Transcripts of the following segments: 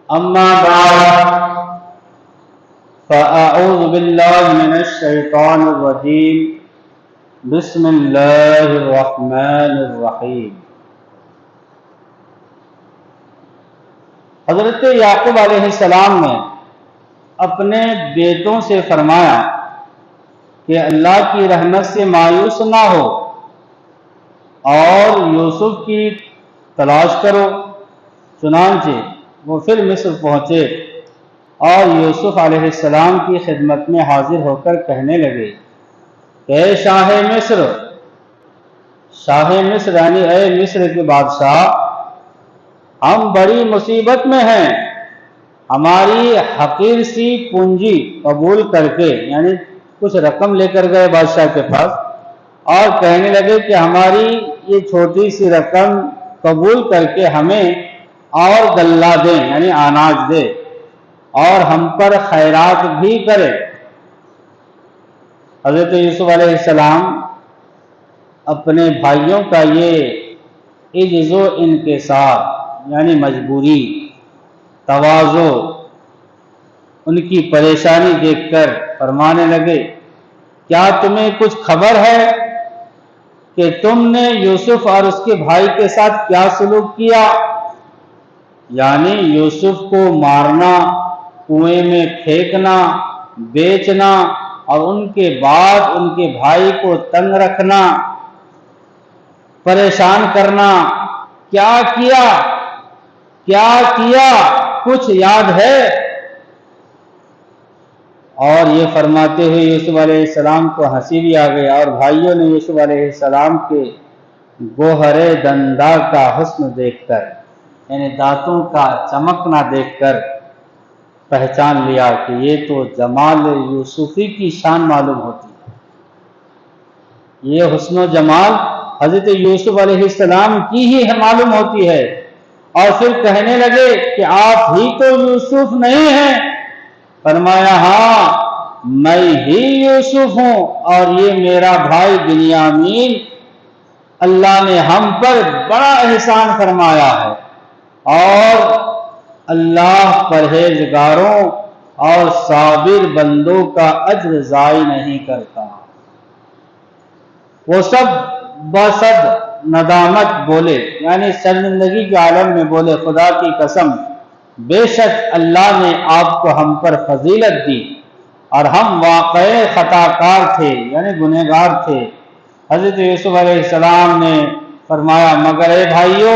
أما بعد فأعوذ بالله من الشيطان الرجيم بسم الله الرحمن الرحیم۔ حضرت یعقوب علیہ السلام نے اپنے بیٹوں سے فرمایا کہ اللہ کی رحمت سے مایوس نہ ہو اور یوسف کی تلاش کرو۔ چنانچہ وہ پھر مصر پہنچے اور یوسف علیہ السلام کی خدمت میں حاضر ہو کر کہنے لگے کہ اے شاہ مصر، شاہ مصر یعنی اے مصر کے بادشاہ، ہم بڑی مصیبت میں ہیں۔ ہماری حقیر سی پونجی قبول کر کے، یعنی کچھ رقم لے کر گئے بادشاہ کے پاس اور کہنے لگے کہ ہماری یہ چھوٹی سی رقم قبول کر کے ہمیں اور غلہ دیں، یعنی اناج دے، اور ہم پر خیرات بھی کرے۔ حضرت یوسف علیہ السلام اپنے بھائیوں کا یہ عجز و انکسار یعنی مجبوری، تواضع، ان کی پریشانی دیکھ کر فرمانے لگے کیا تمہیں کچھ خبر ہے کہ تم نے یوسف اور اس کے بھائی کے ساتھ کیا سلوک کیا؟ یعنی یوسف کو مارنا، کنویں میں پھینکنا، بیچنا اور ان کے بعد ان کے بھائی کو تنگ رکھنا، پریشان کرنا۔ کیا کیا کچھ یاد ہے؟ اور یہ فرماتے ہوئے یوسف علیہ السلام کو ہنسی بھی آ گئی، اور بھائیوں نے یوسف علیہ السلام کے گوہر دنداں کا حسن دیکھ کر، یعنی دانتوں کا چمکنا دیکھ کر پہچان لیا کہ یہ تو جمال یوسفی کی شان معلوم ہوتی ہے۔ یہ حسن و جمال حضرت یوسف علیہ السلام کی ہی معلوم ہوتی ہے۔ اور پھر کہنے لگے کہ آپ ہی تو یوسف نہیں ہیں؟ فرمایا ہاں میں ہی یوسف ہوں، اور یہ میرا بھائی بنیامین۔ اللہ نے ہم پر بڑا احسان فرمایا ہے، اور اللہ پرہیزگاروں اور صابر بندوں کا اجر ضائع نہیں کرتا۔ وہ سب بصد ندامت بولے، یعنی شرمندگی کے عالم میں بولے خدا کی قسم بے شک اللہ نے آپ کو ہم پر فضیلت دی اور ہم واقعی خطا کار تھے، یعنی گنہگار تھے۔ حضرت یوسف علیہ السلام نے فرمایا مگر اے بھائیو،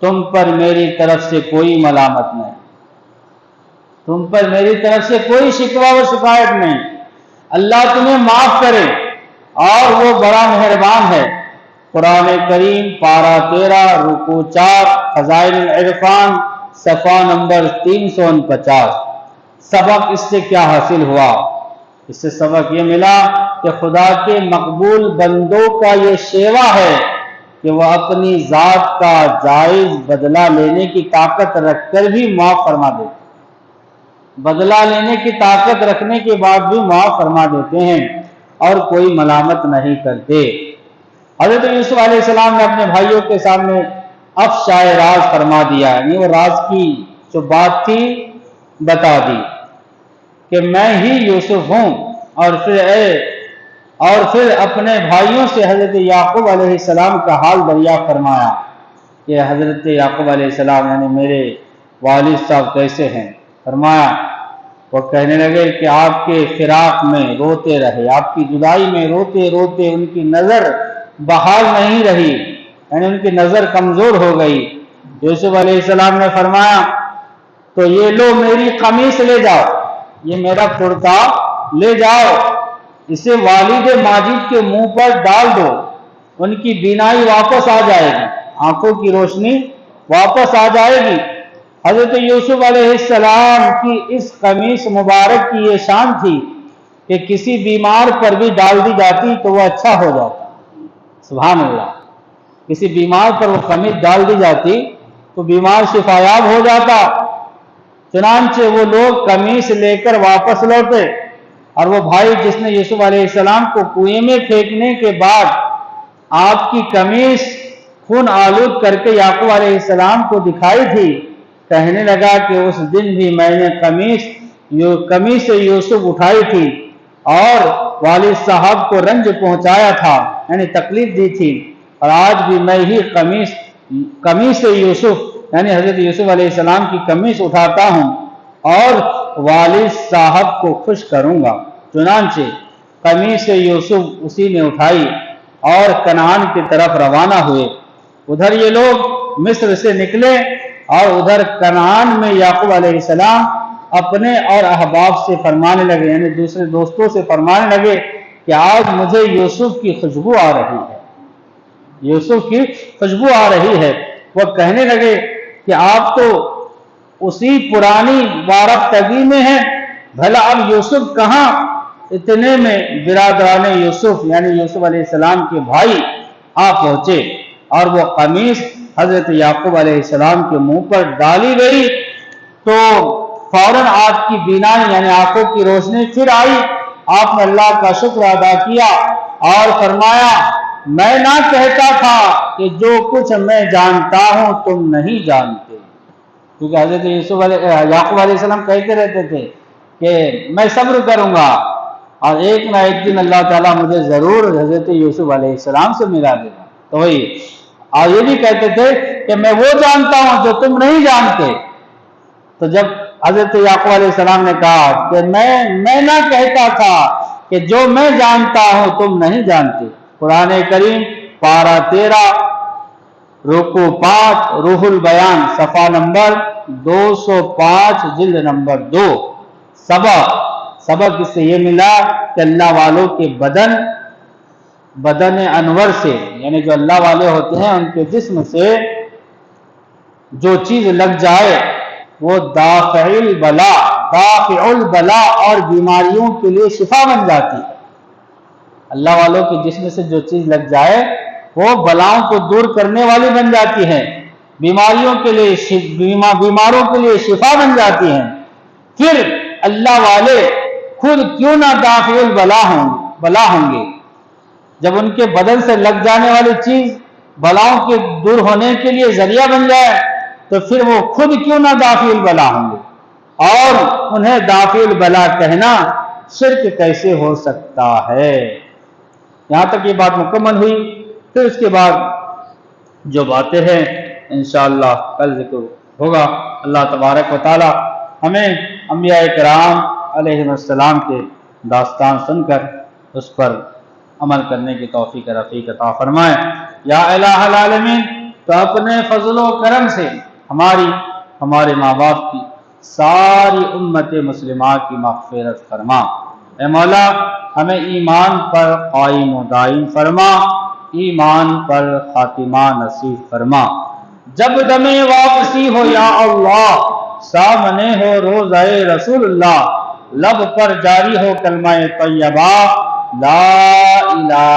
تم پر میری طرف سے کوئی ملامت نہیں، تم پر میری طرف سے کوئی شکوہ و شکایت نہیں۔ اللہ تمہیں معاف کرے اور وہ بڑا مہربان ہے۔ قرآن کریم پارہ 13 رکوع 4 خزائن العرفان صفحہ نمبر 349۔ سبق اس سے کیا حاصل ہوا؟ اس سے سبق یہ ملا کہ خدا کے مقبول بندوں کا یہ شیوا ہے کہ وہ اپنی ذات کا جائز بدلہ لینے کی طاقت رکھ کر بھی معاف فرما دیتے، بدلہ لینے کی طاقت رکھنے کے بعد بھی معاف فرما دیتے ہیں اور کوئی ملامت نہیں کرتے۔ حضرت یوسف علیہ السلام نے اپنے بھائیوں کے سامنے افشائے راز فرما دیا، یعنی وہ راز کی جو بات تھی بتا دی کہ میں ہی یوسف ہوں۔ اور پھر اپنے بھائیوں سے حضرت یعقوب علیہ السلام کا حال دریافت فرمایا کہ حضرت یعقوب علیہ السلام یعنی میرے والد صاحب کیسے ہیں؟ فرمایا، وہ کہنے لگے کہ آپ کے فراق میں روتے رہے، آپ کی جدائی میں روتے روتے ان کی نظر بحال نہیں رہی، یعنی ان کی نظر کمزور ہو گئی۔ یوسف علیہ السلام نے فرمایا تو یہ لو میری قمیص لے جاؤ، یہ میرا کرتا لے جاؤ، اسے والد ماجد کے منہ پر ڈال دو، ان کی بینائی واپس آ جائے گی، آنکھوں کی روشنی واپس آ جائے گی۔ حضرت یوسف علیہ السلام کی اس قمیص مبارک کی یہ شان تھی کہ کسی بیمار پر بھی ڈال دی جاتی تو وہ اچھا ہو جاتا۔ سبحان اللہ، کسی بیمار پر وہ قمیص ڈال دی جاتی تو بیمار شفایاب ہو جاتا۔ چنانچہ وہ لوگ قمیص لے کر واپس لوٹے، اور وہ بھائی جس نے یوسف علیہ السلام کو کنویں میں پھینکنے کے بعد آپ کی قمیص خون آلود کر کے یعقوب علیہ السلام کو دکھائی تھی، کہنے لگا کہ اس دن بھی میں نے قمیص یوسف اٹھائی تھی اور والد صاحب کو رنج پہنچایا تھا، یعنی تکلیف دی تھی، اور آج بھی میں ہی قمیص یوسف یعنی حضرت یوسف علیہ السلام کی قمیص اٹھاتا ہوں اور والد صاحب کو خوش کروں گا۔ چنانچہ قمیص یوسف اسی نے اٹھائی اور کنعان کی طرف روانہ ہوئے۔ ادھر یہ لوگ مصر سے نکلے اور ادھر کنعان میں یعقوب علیہ السلام اپنے اور احباب سے فرمانے لگے، یعنی دوسرے دوستوں سے فرمانے لگے کہ آج مجھے یوسف کی خوشبو آ رہی ہے، یوسف کی خوشبو آ رہی ہے۔ وہ کہنے لگے کہ آپ تو اسی پرانی وارفتگی میں ہیں، بھلا اب یوسف کہاں؟ اتنے میں برادران یوسف یعنی یوسف علیہ السلام کے بھائی آ پہنچے اور وہ قمیص حضرت یعقوب علیہ السلام کے منہ پر ڈالی گئی تو فوراً آپ کی بینائی یعنی آنکھوں کی روشنی پھر آئی۔ آپ نے اللہ کا شکر ادا کیا اور فرمایا، میں نہ کہتا تھا کہ جو کچھ میں جانتا ہوں تم نہیں جانتے، کیونکہ حضرت یعقوب علیہ السلام کہتے رہتے تھے کہ میں صبر کروں گا اور ایک نہ ایک دن اللہ تعالیٰ مجھے ضرور حضرت یوسف علیہ السلام سے ملا دے گا۔ تو وہی اور یہ بھی کہتے تھے کہ میں وہ جانتا ہوں جو تم نہیں جانتے۔ تو جب حضرت یعقوب علیہ السلام نے کہا کہ میں نہ کہتا تھا کہ جو میں جانتا ہوں تم نہیں جانتے، قرآن کریم پارہ 13 رکوع 5 روح البیان صفحہ نمبر 205 جلد نمبر 2۔ سبق اس سے یہ ملا کہ اللہ والوں کے بدن انور سے یعنی جو اللہ والے ہوتے ہیں ان کے جسم سے جو چیز لگ جائے وہ دافع البلا اور بیماریوں کے لیے شفا بن جاتی ہے۔ اللہ والوں کے جسم سے جو چیز لگ جائے وہ بلاؤں کو دور کرنے والی بن جاتی ہے، بیماریوں کے لیے بیماروں کے لیے شفا بن جاتی ہیں۔ پھر اللہ والے خود کیوں نہ دافع البلا ہوں گے؟ جب ان کے بدن سے لگ جانے والی چیز بلاؤں کے دور ہونے کے لیے ذریعہ بن جائے تو پھر وہ خود کیوں نہ دافع البلا ہوں گے؟ اور انہیں دافع البلا کہنا شرک کیسے ہو سکتا ہے؟ یہاں تک یہ بات مکمل ہوئی۔ پھر اس کے بعد جو باتیں ہیں انشاءاللہ کل ذکر ہوگا۔ اللہ تبارک و تعالی ہمیں انبیاء کرام علیہ السلام کے داستان سن کر اس پر عمل کرنے کی توفیق رفیق عطا فرمائے۔ یا الہ العالمین، تو اپنے فضل و کرم سے ہمارے ماں باپ کی ساری امت مسلمہ کی مغفرت فرما۔ اے مولا، ہمیں ایمان پر قائم و دائم فرما، ایمان پر خاتمہ نصیب فرما۔ جب دم واپسی ہو یا اللہ، سامنے ہو روضہ رسول اللہ، لب پر جاری ہو کلمہ طیبہ لا الہ